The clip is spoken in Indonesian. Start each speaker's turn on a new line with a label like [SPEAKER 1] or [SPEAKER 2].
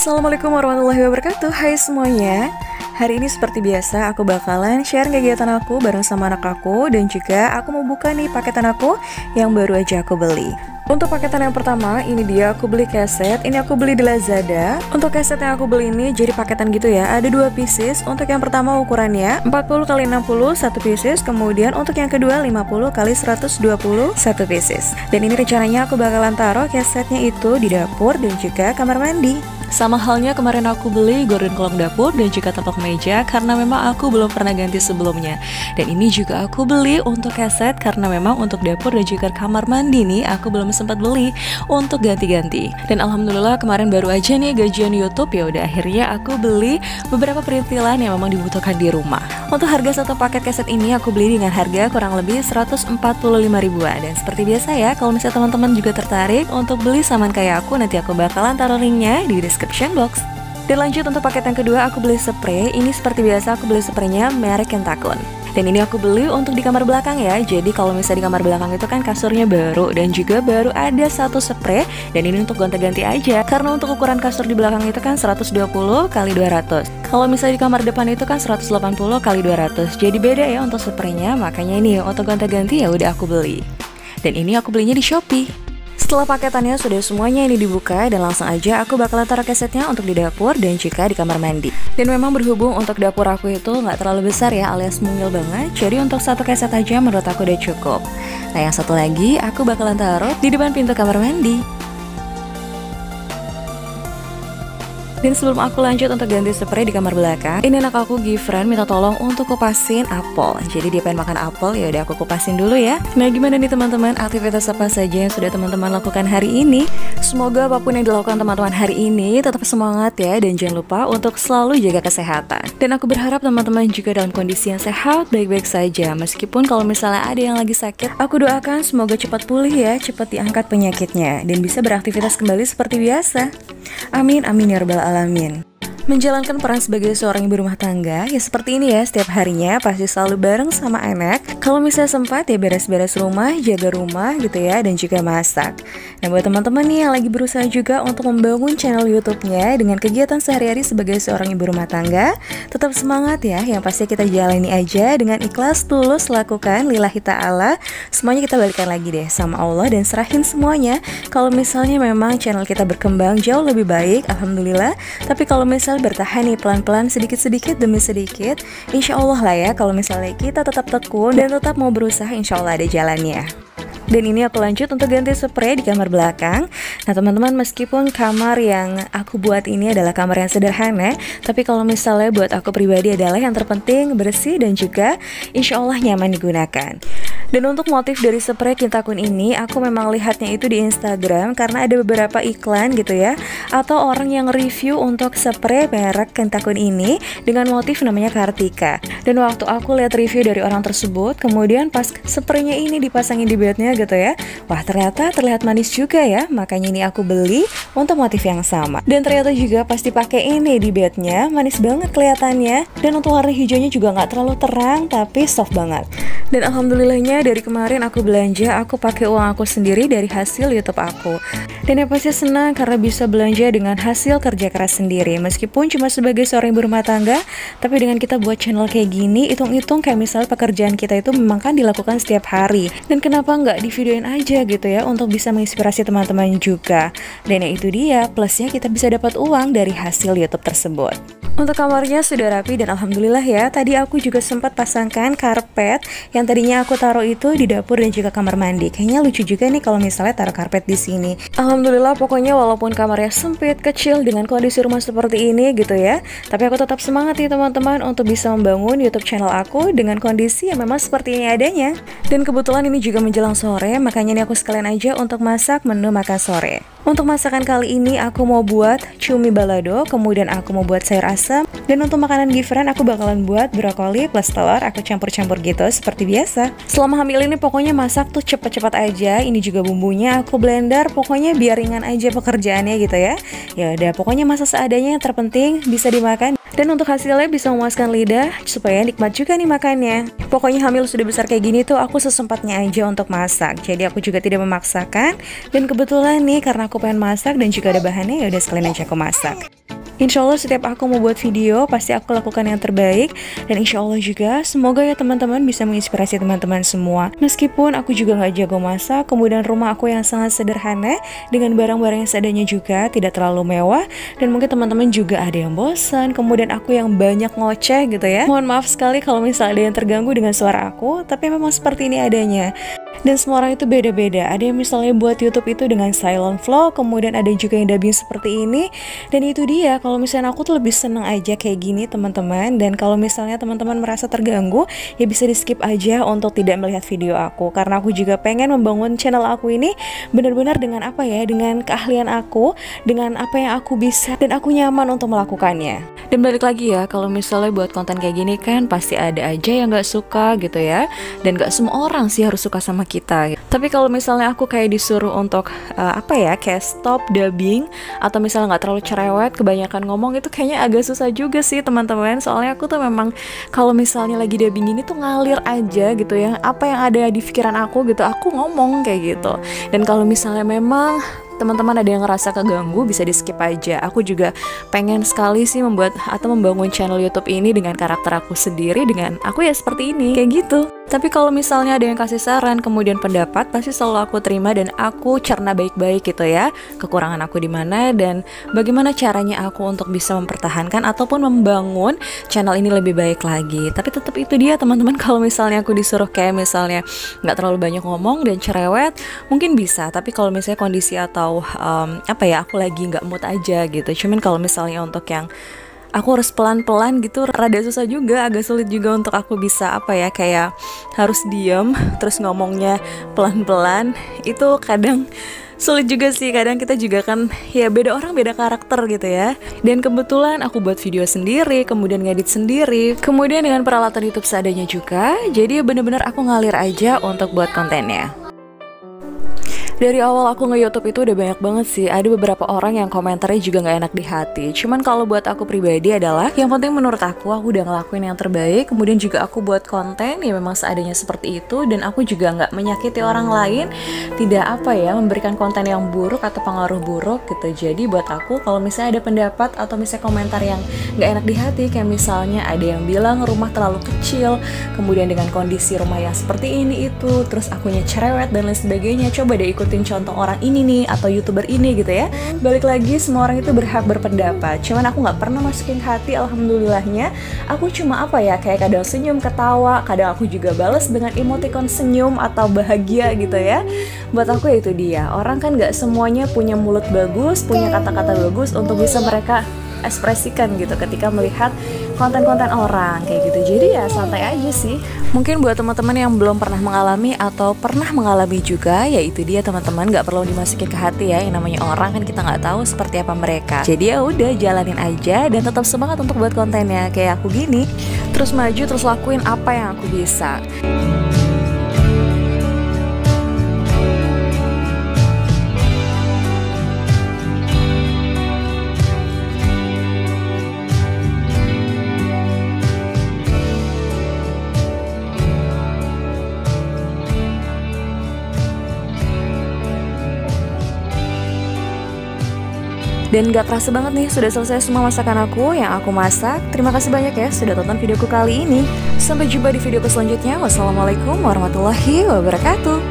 [SPEAKER 1] Assalamualaikum warahmatullahi wabarakatuh. Hai semuanya. Hari ini seperti biasa aku bakalan share kegiatan aku bareng sama anak aku. Dan juga aku mau buka nih paketan aku yang baru aja aku beli. Untuk paketan yang pertama, ini dia aku beli keset. Ini aku beli di Lazada. Untuk keset yang aku beli ini jadi paketan gitu ya. Ada 2 pieces. Untuk yang pertama ukurannya 40x60 1 pieces. Kemudian untuk yang kedua 50x120 1 pieces. Dan ini rencananya aku bakalan taruh kesetnya itu di dapur dan juga kamar mandi. Sama halnya kemarin aku beli gorden kolong dapur dan juga tapak meja karena memang aku belum pernah ganti sebelumnya. Dan ini juga aku beli untuk keset karena memang untuk dapur dan juga kamar mandi nih aku belum sempat beli untuk ganti-ganti. Dan alhamdulillah kemarin baru aja nih gajian YouTube, ya udah akhirnya aku beli beberapa perintilan yang memang dibutuhkan di rumah. Untuk harga satu paket keset ini aku beli dengan harga kurang lebih 145 ribuan. Dan seperti biasa ya, kalau misalnya teman-teman juga tertarik untuk beli saman kayak aku, nanti aku bakalan taruh linknya di description box. Dan lanjut untuk paket yang kedua, aku beli spray. Ini seperti biasa aku beli spraynya merek Kentakun. Dan ini aku beli untuk di kamar belakang ya. Jadi kalau misalnya di kamar belakang itu kan kasurnya baru dan juga baru ada satu spray. Dan ini untuk gonta-ganti aja. Karena untuk ukuran kasur di belakang itu kan 120x200. Kalau misalnya di kamar depan itu kan 180x200. Jadi beda ya untuk spraynya. Makanya ini untuk gonta-ganti ya udah aku beli. Dan ini aku belinya di Shopee. Setelah paketannya sudah semuanya ini dibuka, dan langsung aja aku bakalan taruh kesetnya untuk di dapur dan juga di kamar mandi. Dan memang berhubung untuk dapur aku itu nggak terlalu besar ya, alias mungil banget, jadi untuk satu keset aja menurut aku udah cukup. Nah yang satu lagi aku bakalan taruh di depan pintu kamar mandi. Dan sebelum aku lanjut untuk ganti spray di kamar belakang, ini anak aku Gifran minta tolong untuk kupasin apel. Jadi dia pengen makan apel, ya udah aku kupasin dulu ya. Nah gimana nih teman-teman, aktivitas apa saja yang sudah teman-teman lakukan hari ini? Semoga apapun yang dilakukan teman-teman hari ini tetap semangat ya, dan jangan lupa untuk selalu jaga kesehatan. Dan aku berharap teman-teman juga dalam kondisi yang sehat, baik-baik saja. Meskipun kalau misalnya ada yang lagi sakit, aku doakan semoga cepat pulih ya, cepat diangkat penyakitnya dan bisa beraktivitas kembali seperti biasa. Amin, amin ya rabbal alamin. Menjalankan peran sebagai seorang ibu rumah tangga ya seperti ini ya, setiap harinya pasti selalu bareng sama anak. Kalau misalnya sempat ya beres-beres rumah, jaga rumah gitu ya, dan juga masak. Nah buat teman-teman nih yang lagi berusaha juga untuk membangun channel YouTube-nya dengan kegiatan sehari-hari sebagai seorang ibu rumah tangga, tetap semangat ya, yang pasti kita jalani aja dengan ikhlas, tulus, lakukan lillahi ta'ala. Semuanya kita balikan lagi deh sama Allah dan serahin semuanya. Kalau misalnya memang channel kita berkembang jauh lebih baik, alhamdulillah. Tapi kalau misalnya bertahan nih pelan-pelan sedikit-sedikit demi sedikit, insya Allah lah ya, kalau misalnya kita tetap tekun dan tetap mau berusaha, insya Allah ada jalannya. Dan ini aku lanjut untuk ganti spray di kamar belakang. Nah teman-teman, meskipun kamar yang aku buat ini adalah kamar yang sederhana, tapi kalau misalnya buat aku pribadi adalah yang terpenting bersih dan juga insya Allah nyaman digunakan. Dan untuk motif dari spray Kentakun ini, aku memang lihatnya itu di Instagram karena ada beberapa iklan gitu ya, atau orang yang review untuk spray merek Kentakun ini dengan motif namanya Kartika. Dan waktu aku lihat review dari orang tersebut, kemudian pas spraynya ini dipasangin di bednya gitu ya, wah ternyata terlihat manis juga ya, makanya ini aku beli untuk motif yang sama. Dan ternyata juga pas dipakai ini di bednya, manis banget kelihatannya. Dan untuk warna hijaunya juga nggak terlalu terang, tapi soft banget. Dan alhamdulillahnya dari kemarin aku belanja, aku pakai uang aku sendiri dari hasil YouTube aku. Dan yang pasti senang karena bisa belanja dengan hasil kerja keras sendiri. Meskipun cuma sebagai seorang ibu rumah tangga, tapi dengan kita buat channel kayak gini, hitung-hitung kayak misalnya pekerjaan kita itu memang kan dilakukan setiap hari. Dan kenapa nggak divideoin aja gitu ya, untuk bisa menginspirasi teman-teman juga. Dan yang itu dia, plusnya kita bisa dapat uang dari hasil YouTube tersebut. Untuk kamarnya sudah rapi dan alhamdulillah ya, tadi aku juga sempat pasangkan karpet yang tadinya aku taruh itu di dapur dan juga kamar mandi. Kayaknya lucu juga nih kalau misalnya taruh karpet di sini. Alhamdulillah pokoknya walaupun kamarnya sempit, kecil dengan kondisi rumah seperti ini gitu ya, tapi aku tetap semangat nih teman-teman untuk bisa membangun YouTube channel aku dengan kondisi yang memang seperti ini adanya. Dan kebetulan ini juga menjelang sore, makanya ini aku sekalian aja untuk masak menu makan sore. Untuk masakan kali ini aku mau buat cumi balado, kemudian aku mau buat sayur asam, dan untuk makanan Gifran aku bakalan buat brokoli plus telur, aku campur-campur gitu seperti biasa. Selama hamil ini pokoknya masak tuh cepet-cepet aja. Ini juga bumbunya aku blender, pokoknya biar ringan aja pekerjaannya gitu ya. Ya udah, pokoknya masak seadanya, yang terpenting bisa dimakan. Dan untuk hasilnya bisa memuaskan lidah, supaya nikmat juga nih makannya. Pokoknya hamil sudah besar kayak gini tuh aku sesempatnya aja untuk masak. Jadi aku juga tidak memaksakan. Dan kebetulan nih karena aku pengen masak dan juga ada bahannya, ya udah sekalian aja aku masak. Insya Allah setiap aku mau buat video pasti aku lakukan yang terbaik. Dan insya Allah juga semoga ya teman-teman bisa menginspirasi teman-teman semua. Meskipun aku juga gak jago masak, kemudian rumah aku yang sangat sederhana dengan barang-barang yang seadanya juga, tidak terlalu mewah. Dan mungkin teman-teman juga ada yang bosan, kemudian aku yang banyak ngoceh gitu ya. Mohon maaf sekali kalau misalnya ada yang terganggu dengan suara aku, tapi memang seperti ini adanya. Dan semua orang itu beda-beda. Ada yang misalnya buat YouTube itu dengan silent vlog, kemudian ada juga yang dubbing seperti ini. Dan itu dia, kalau misalnya aku tuh lebih seneng aja kayak gini teman-teman. Dan kalau misalnya teman-teman merasa terganggu, ya bisa di skip aja untuk tidak melihat video aku. Karena aku juga pengen membangun channel aku ini benar-benar dengan apa ya, dengan keahlian aku, dengan apa yang aku bisa, dan aku nyaman untuk melakukannya. Dan balik lagi ya, kalau misalnya buat konten kayak gini kan pasti ada aja yang gak suka gitu ya. Dan gak semua orang sih harus suka sama kita. Tapi kalau misalnya aku kayak disuruh untuk kayak stop dubbing atau misalnya nggak terlalu cerewet, kebanyakan ngomong, itu kayaknya agak susah juga sih teman-teman. Soalnya aku tuh memang kalau misalnya lagi dubbing ini tuh ngalir aja gitu ya, apa yang ada di pikiran aku gitu, aku ngomong kayak gitu. Dan kalau misalnya memang teman-teman ada yang ngerasa keganggu, bisa di skip aja. Aku juga pengen sekali sih membuat atau membangun channel YouTube ini dengan karakter aku sendiri, dengan aku ya seperti ini, kayak gitu. Tapi kalau misalnya ada yang kasih saran, kemudian pendapat, pasti selalu aku terima dan aku cerna baik-baik gitu ya, kekurangan aku di mana dan bagaimana caranya aku untuk bisa mempertahankan ataupun membangun channel ini lebih baik lagi. Tapi tetap itu dia teman-teman, kalau misalnya aku disuruh kayak misalnya nggak terlalu banyak ngomong dan cerewet, mungkin bisa. Tapi kalau misalnya kondisi atau aku lagi nggak mood aja gitu. Cuman kalau misalnya untuk yang aku harus pelan-pelan gitu, rada susah juga, agak sulit juga untuk aku bisa kayak harus diem terus ngomongnya pelan-pelan. Itu kadang sulit juga sih, kadang kita juga kan ya beda orang beda karakter gitu ya. Dan kebetulan aku buat video sendiri, kemudian ngedit sendiri, kemudian dengan peralatan YouTube seadanya juga. Jadi bener-bener aku ngalir aja untuk buat kontennya. Dari awal aku nge-YouTube itu udah banyak banget sih. Ada beberapa orang yang komentarnya juga gak enak di hati. Cuman kalau buat aku pribadi adalah yang penting menurut aku udah ngelakuin yang terbaik. Kemudian juga aku buat konten ya memang seadanya seperti itu. Dan aku juga gak menyakiti orang lain, tidak memberikan konten yang buruk atau pengaruh buruk gitu. Jadi buat aku kalau misalnya ada pendapat atau misalnya komentar yang gak enak di hati, kayak misalnya ada yang bilang rumah terlalu kecil, kemudian dengan kondisi rumah yang seperti ini itu, terus akunya cerewet dan lain sebagainya, coba deh ikutin contoh orang ini nih atau YouTuber ini gitu ya. Balik lagi, semua orang itu berhak berpendapat. Cuman aku nggak pernah masukin hati, alhamdulillahnya. Aku cuma kayak kadang senyum, ketawa, kadang aku juga bales dengan emoticon senyum atau bahagia gitu ya. Buat aku ya itu dia, orang kan nggak semuanya punya mulut bagus, punya kata-kata bagus untuk bisa mereka ekspresikan gitu ketika melihat konten-konten orang kayak gitu. Jadi ya santai aja sih. Mungkin buat teman-teman yang belum pernah mengalami atau pernah mengalami juga, ya itu dia teman-teman, nggak perlu dimasukin ke hati ya. Yang namanya orang kan kita nggak tahu seperti apa mereka. Jadi ya udah jalanin aja dan tetap semangat untuk buat kontennya kayak aku gini. Terus maju, terus lakuin apa yang aku bisa. Dan gak kerasa banget nih, sudah selesai semua masakan aku yang aku masak. Terima kasih banyak ya sudah tonton videoku kali ini. Sampai jumpa di videoku selanjutnya. Wassalamualaikum warahmatullahi wabarakatuh.